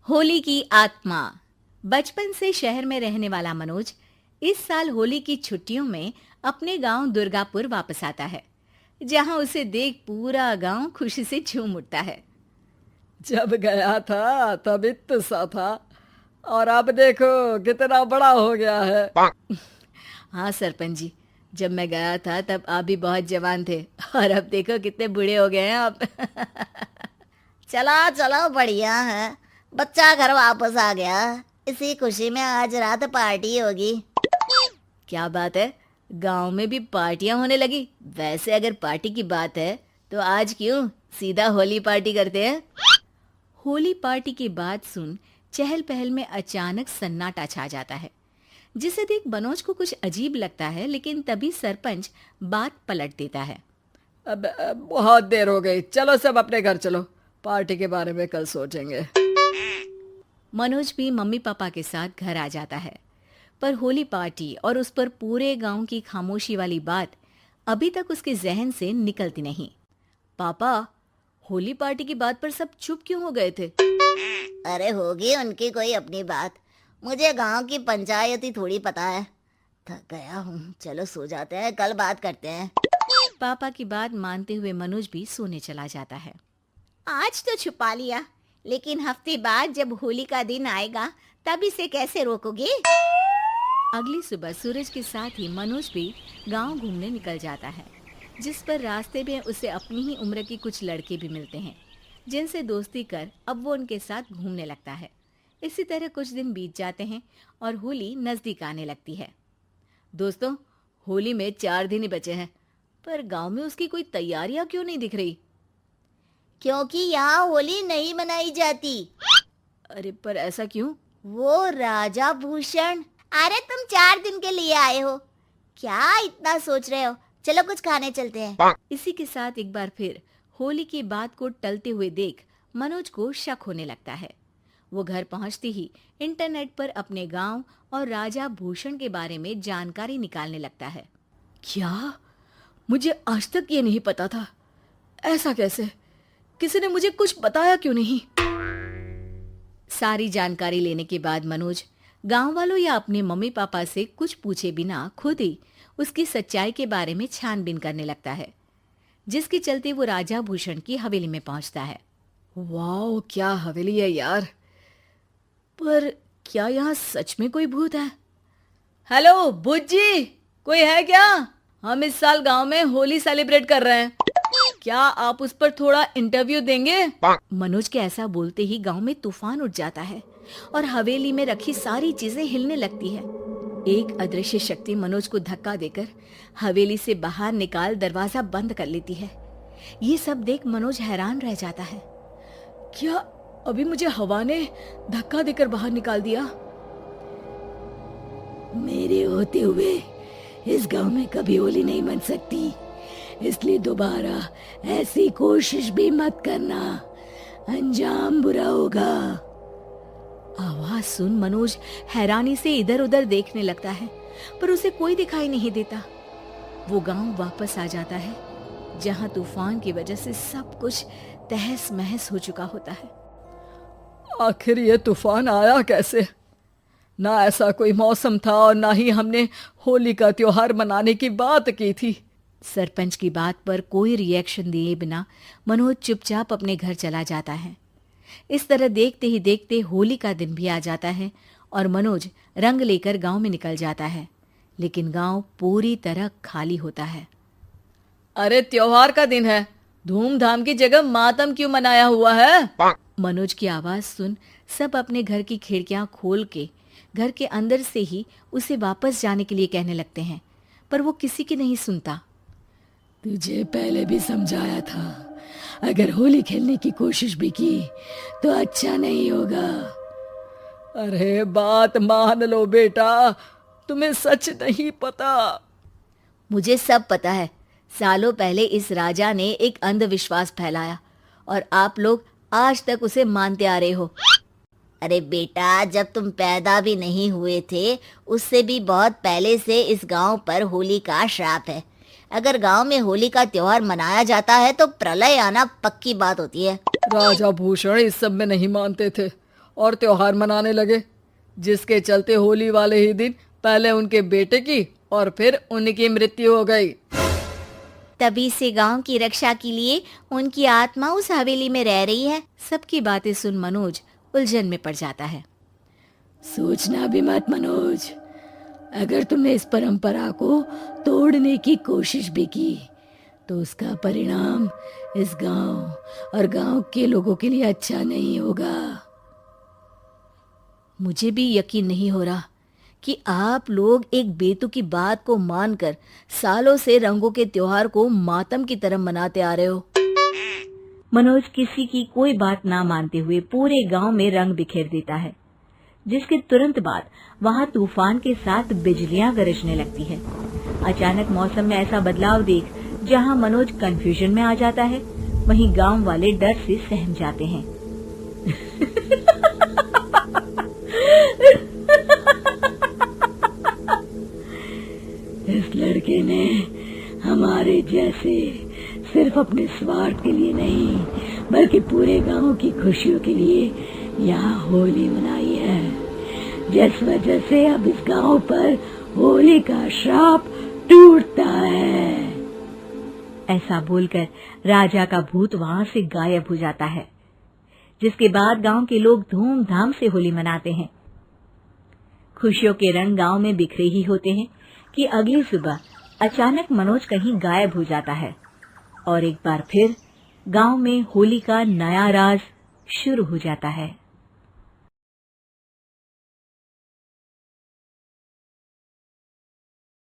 होली की आत्मा। बचपन से शहर में रहने वाला मनोज इस साल होली की छुट्टियों में अपने गांव दुर्गापुर वापस आता है, जहां उसे देख पूरा गांव खुशी से झूम उठता है। जब गया था तब इतना सा था और अब देखो कितना बड़ा हो गया है। हाँ सरपंच जी, जब मैं गया था तब आप भी बहुत जवान थे और अब देखो कितने बूढ़े हो गए हैं आप। चलो चलो बढ़िया है। बच्चा घर वापस आ गया। इसी खुशी में आज रात पार्टी होगी। क्या बात है, गांव में भी पार्टियां होने लगी। वैसे अगर पार्टी की बात है तो आज क्यों सीधा होली पार्टी करते हैं। होली पार्टी की बात सुन चहल पहल में अचानक सन्नाटा छा जाता है, जिसे देख मनोज को कुछ अजीब लगता है। लेकिन तभी सरपंच बात पलट देता है। अब बहुत देर हो गई, चलो सब अपने घर चलो, पार्टी के बारे में कल सोचेंगे। मनोज भी मम्मी पापा के साथ घर आ जाता है, पर होली पार्टी और उस पर पूरे गांव की खामोशी वाली बात अभी तक उसके जहन से निकलती नहीं। पापा, होली पार्टी की बात पर सब चुप क्यों हो गए थे। अरे होगी उनकी कोई अपनी बात। मुझे गांव की पंचायत ही थोड़ी पता है। थक गया हूँ, चलो सो जाते हैं, कल बात करते हैं। पापा की बात मानते हुए मनोज भी सोने चला जाता है। आज तो छुपा लिया, लेकिन हफ्ते बाद जब होली का दिन आएगा तब इसे कैसे रोकोगे। अगली सुबह सूरज के साथ ही मनोज भी गांव घूमने निकल जाता है, जिस पर रास्ते में उसे अपनी ही उम्र के कुछ लड़के भी मिलते हैं, जिनसे दोस्ती कर अब वो उनके साथ घूमने लगता है। इसी तरह कुछ दिन बीत जाते हैं और होली नजदीक आने लगती है। दोस्तों, होली में 4 दिन ही बचे हैं, पर गांव में उसकी कोई तैयारियां क्यों नहीं दिख रही। क्योंकि यहाँ होली नहीं मनाई जाती। अरे पर ऐसा क्यों। वो राजा भूषण। अरे तुम 4 दिन के लिए आए हो, क्या इतना सोच रहे हो। चलो कुछ खाने चलते हैं। इसी के साथ एक बार फिर होली की बात को टलते हुए देख मनोज को शक होने लगता है। वो घर पहुंचते ही इंटरनेट पर अपने गांव और राजा भूषण के बारे में जानकारी निकालने लगता है। क्या? मुझे आज तक ये नहीं पता था। ऐसा कैसे? किसी ने मुझे कुछ बताया क्यों नहीं? सारी जानकारी लेने के बाद मनोज गांव वालों या अपने मम्मी पापा से कुछ पूछे बिना खुद ही उसकी सच्चाई के बारे में छानबीन करने लगता है, जिसके चलते वो राजा भूषण की हवेली में पहुंचता है। वाह, क्या हवेली है यार। पर क्या यहाँ सच में कोई भूत है? हेलो भूत जी, कोई है क्या? हम इस साल गांव में होली सेलिब्रेट कर रहे हैं, क्या आप उस पर थोड़ा इंटरव्यू देंगे? मनोज के ऐसा बोलते ही गांव में तूफान उठ जाता है और हवेली में रखी सारी चीजें हिलने लगती है। एक अदृश्य शक्ति मनोज को धक्का देकर हवेली से बाहर निकाल दरवाजा बंद कर लेती है। ये सब देख मनोज हैरान रह जाता है। क्या अभी मुझे हवा ने धक्का देकर बाहर निकाल दिया? मेरे होते हुए इस गांव में कभी होली नहीं मन सकती, इसलिए दोबारा ऐसी कोशिश भी मत करना, अंजाम बुरा होगा। आवाज सुन मनोज हैरानी से इधर उधर देखने लगता है, पर उसे कोई दिखाई नहीं देता। वो गांव वापस आ जाता है, जहां तूफान की वजह से सब कुछ तहस महस हो चुका होता है। आखिर ये तूफान आया कैसे? ना ऐसा कोई मौसम था और ना ही हमने होली का त्योहार मनाने की बात की थी। सरपंच की बात पर कोई रिएक्शन दिए बिना मनोज चुपचाप अपने घर चला जाता है। इस तरह देखते ही देखते होली का दिन भी आ जाता है और मनोज रंग लेकर गांव में निकल जाता है, लेकिन गांव पूरी तरह खाली होता है। अरे त्योहार का दिन है, धूमधाम की जगह मातम क्यों मनाया हुआ है? मनोज की आवाज सुन सब अपने घर की खिड़कियां खोल के घर के अंदर से ही उसे वापस जाने के लिए कहने लगते हैं, पर वो किसी की नहीं सुनता। तुझे पहले भी समझाया था, अगर होली खेलने की कोशिश भी की तो अच्छा नहीं होगा। अरे बात मान लो बेटा, तुम्हें सच नहीं पता। मुझे सब पता है। सालों पहले इस राजा ने एक अंधविश्वास फैलाया और आप लोग आज तक उसे मानते आ रहे हो। अरे बेटा, जब तुम पैदा भी नहीं हुए थे उससे भी बहुत पहले से इस गांव पर होली का श्राप है। अगर गांव में होली का त्योहार मनाया जाता है तो प्रलय आना पक्की बात होती है। राजा भूषण इस सब में नहीं मानते थे और त्योहार मनाने लगे, जिसके चलते होली वाले ही दिन पहले उनके बेटे की और फिर उनकी मृत्यु हो गई। तभी से गांव की रक्षा के लिए उनकी आत्मा उस हवेली में रह रही है। सबकी बातें सुन मनोज उलझन में पड़ जाता है। सोचना भी मत मनोज, अगर तुमने इस परंपरा को तोड़ने की कोशिश भी की तो उसका परिणाम इस गांव और गांव के लोगों के लिए अच्छा नहीं होगा। मुझे भी यकीन नहीं हो रहा कि आप लोग एक बेतुकी बात को मानकर सालों से रंगों के त्योहार को मातम की तरह मनाते आ रहे हो। मनोज किसी की कोई बात ना मानते हुए पूरे गांव में रंग बिखेर देता है, जिसके तुरंत बाद वहां तूफान के साथ बिजलियां गरजने लगती है। अचानक मौसम में ऐसा बदलाव देख जहां मनोज कंफ्यूजन में आ जाता है, वहीं गांव वाले डर से सहम जाते हैं। इस लड़के ने हमारे जैसे सिर्फ अपने स्वार्थ के लिए नहीं बल्कि पूरे गांव की खुशियों के लिए यहाँ होली मनाई है, जिस वजह से अब इस गांव पर होली का श्राप टूटता है। ऐसा बोलकर राजा का भूत वहां से गायब हो जाता है, जिसके बाद गांव के लोग धूमधाम से होली मनाते हैं। खुशियों के रंग गांव में बिखरे ही होते हैं कि अगली सुबह अचानक मनोज कहीं गायब हो जाता है और एक बार फिर गांव में होली का नया राज शुरू हो जाता है।